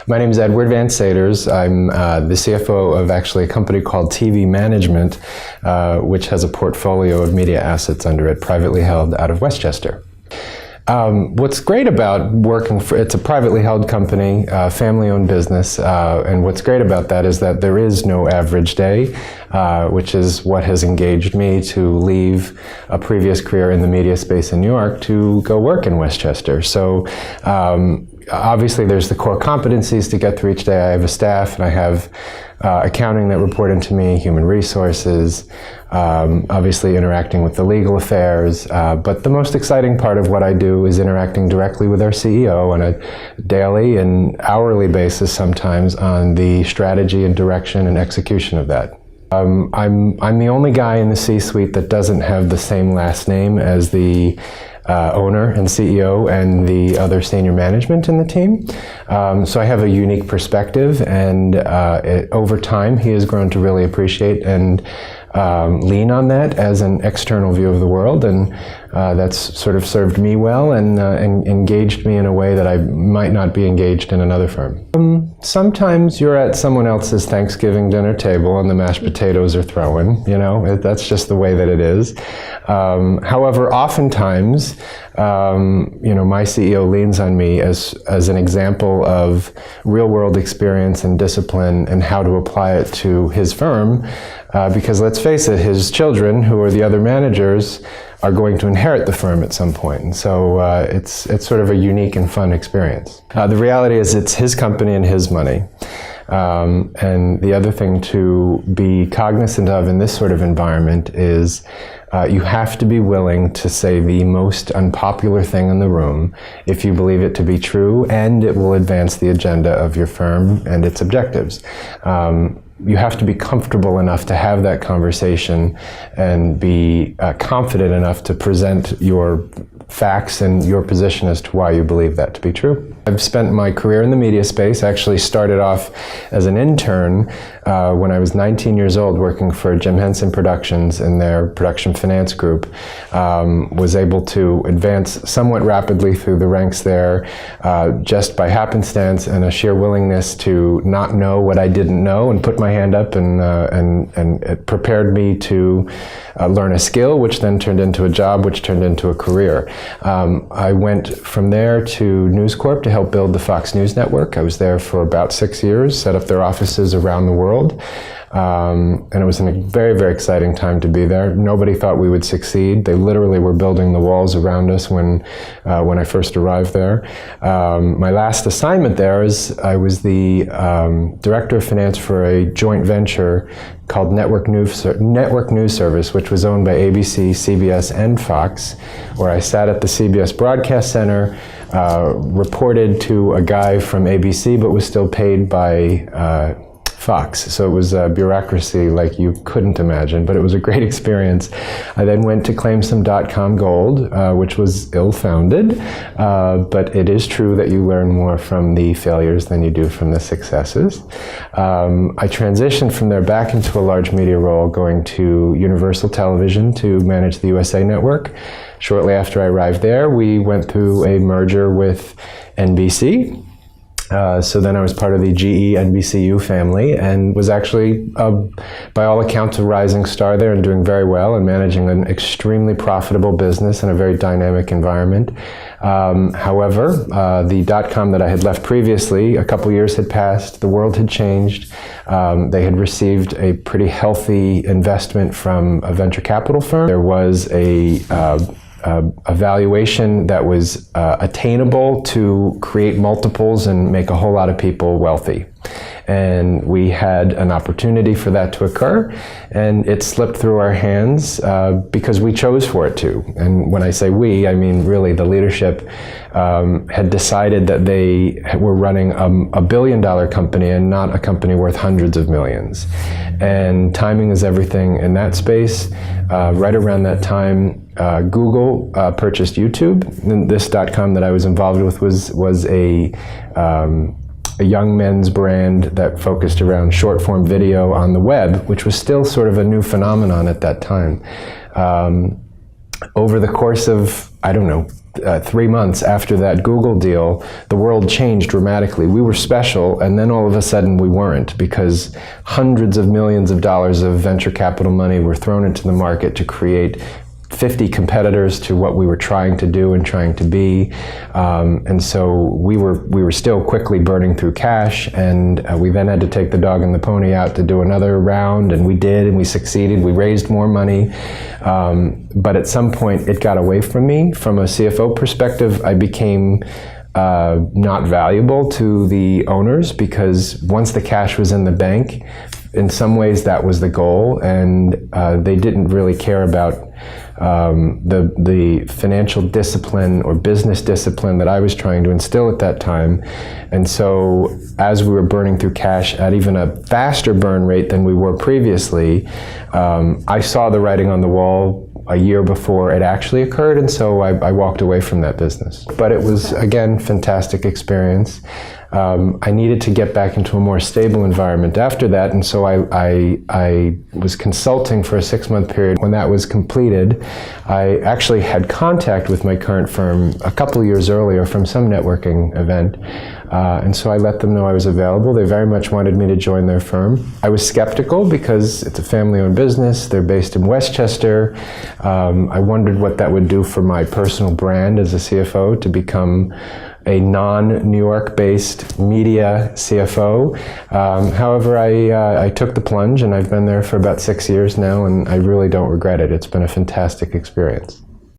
My name is Edward Van Saters. I'm the CFO of actually a company called TV Management, which has a portfolio of media assets under it, privately held out of Westchester. What's great about working for, it's a privately held company, family-owned business, and what's great about that is that there is no average day, which is what has engaged me to leave a previous career in the media space in New York to go work in Westchester. So obviously there's the core competencies to get through each day. I have a staff and I have accounting that report into me, human resources, obviously interacting with the legal affairs, but the most exciting part of what I do is interacting directly with our CEO on a daily and hourly basis sometimes on the strategy and direction and execution of that. I'm the only guy in the C-suite that doesn't have the same last name as the owner and CEO and the other senior management in the team. So I have a unique perspective, and over time he has grown to really appreciate and lean on that as an external view of the world, and that's sort of served me well and engaged me in a way that I might not be engaged in another firm. Sometimes you're at someone else's Thanksgiving dinner table and the mashed potatoes are throwing, you know, that's just the way that it is. However, oftentimes, you know, my CEO leans on me as an example of real-world experience and discipline and how to apply it to his firm, because let's face it, his children, who are the other managers, are going to inherit the firm at some point. And so it's sort of a unique and fun experience. The reality is it's his company and his money. And the other thing to be cognizant of in this sort of environment is you have to be willing to say the most unpopular thing in the room if you believe it to be true and it will advance the agenda of your firm and its objectives. You have to be comfortable enough to have that conversation and be confident enough to present your facts and your position as to why you believe that to be true. I've spent my career in the media space. I actually started off as an intern when I was 19 years old working for Jim Henson Productions in their production finance group. Was able to advance somewhat rapidly through the ranks there just by happenstance and a sheer willingness to not know what I didn't know and put my hand up, and it prepared me to learn a skill, which then turned into a job, which turned into a career. I went from there to News Corp to help build the Fox News network. I was there for about 6 years, set up their offices around the world. And it was a very, very exciting time to be there. Nobody thought we would succeed. They literally were building the walls around us when I first arrived there. My last assignment there is I was the director of finance for a joint venture called Network News Service, which was owned by ABC, CBS, and Fox, where I sat at the CBS Broadcast Center, reported to a guy from ABC, but was still paid by Fox. So it was a bureaucracy like you couldn't imagine, but it was a great experience. I then went to claim some .com gold, which was ill-founded, but it is true that you learn more from the failures than you do from the successes. I transitioned from there back into a large media role, going to Universal Television to manage the USA Network. Shortly after I arrived there, we went through a merger with NBC. So then I was part of the GE NBCU family and was actually, by all accounts, a rising star there and doing very well and managing an extremely profitable business in a very dynamic environment. However, the .com that I had left previously, a couple years had passed, the world had changed. They had received a pretty healthy investment from a venture capital firm. There was a valuation that was attainable to create multiples and make a whole lot of people wealthy. And we had an opportunity for that to occur, and it slipped through our hands because we chose for it to. And when I say we, I mean really the leadership had decided that they were running a billion-dollar company and not a company worth hundreds of millions. And timing is everything in that space. Right around that time, Google purchased YouTube. And this .com that I was involved with was a young men's brand that focused around short-form video on the web, which was still sort of a new phenomenon at that time. Over the course of, I don't know, 3 months after that Google deal, the world changed dramatically. We were special, and then all of a sudden we weren't, because hundreds of millions of dollars of venture capital money were thrown into the market to create 50 competitors to what we were trying to do and trying to be, and so we were still quickly burning through cash, and we then had to take the dog and the pony out to do another round, and we did, and we succeeded. We raised more money, but at some point it got away from me. From a CFO perspective, I became not valuable to the owners, because once the cash was in the bank, in some ways that was the goal, and they didn't really care about the financial discipline or business discipline that I was trying to instill at that time. And so as we were burning through cash at even a faster burn rate than we were previously, I saw the writing on the wall a year before it actually occurred, and so I walked away from that business. But it was, again, fantastic experience. I needed to get back into a more stable environment after that, and so I was consulting for a 6-month period. When that was completed, I actually had contact with my current firm a couple years earlier from some networking event, and so I let them know I was available. They very much wanted me to join their firm. I was skeptical because it's a family-owned business. They're based in Westchester. I wondered what that would do for my personal brand as a CFO to become a non-New York-based media CFO. However, I took the plunge, and I've been there for about 6 years now, and I really don't regret it. It's been a fantastic experience.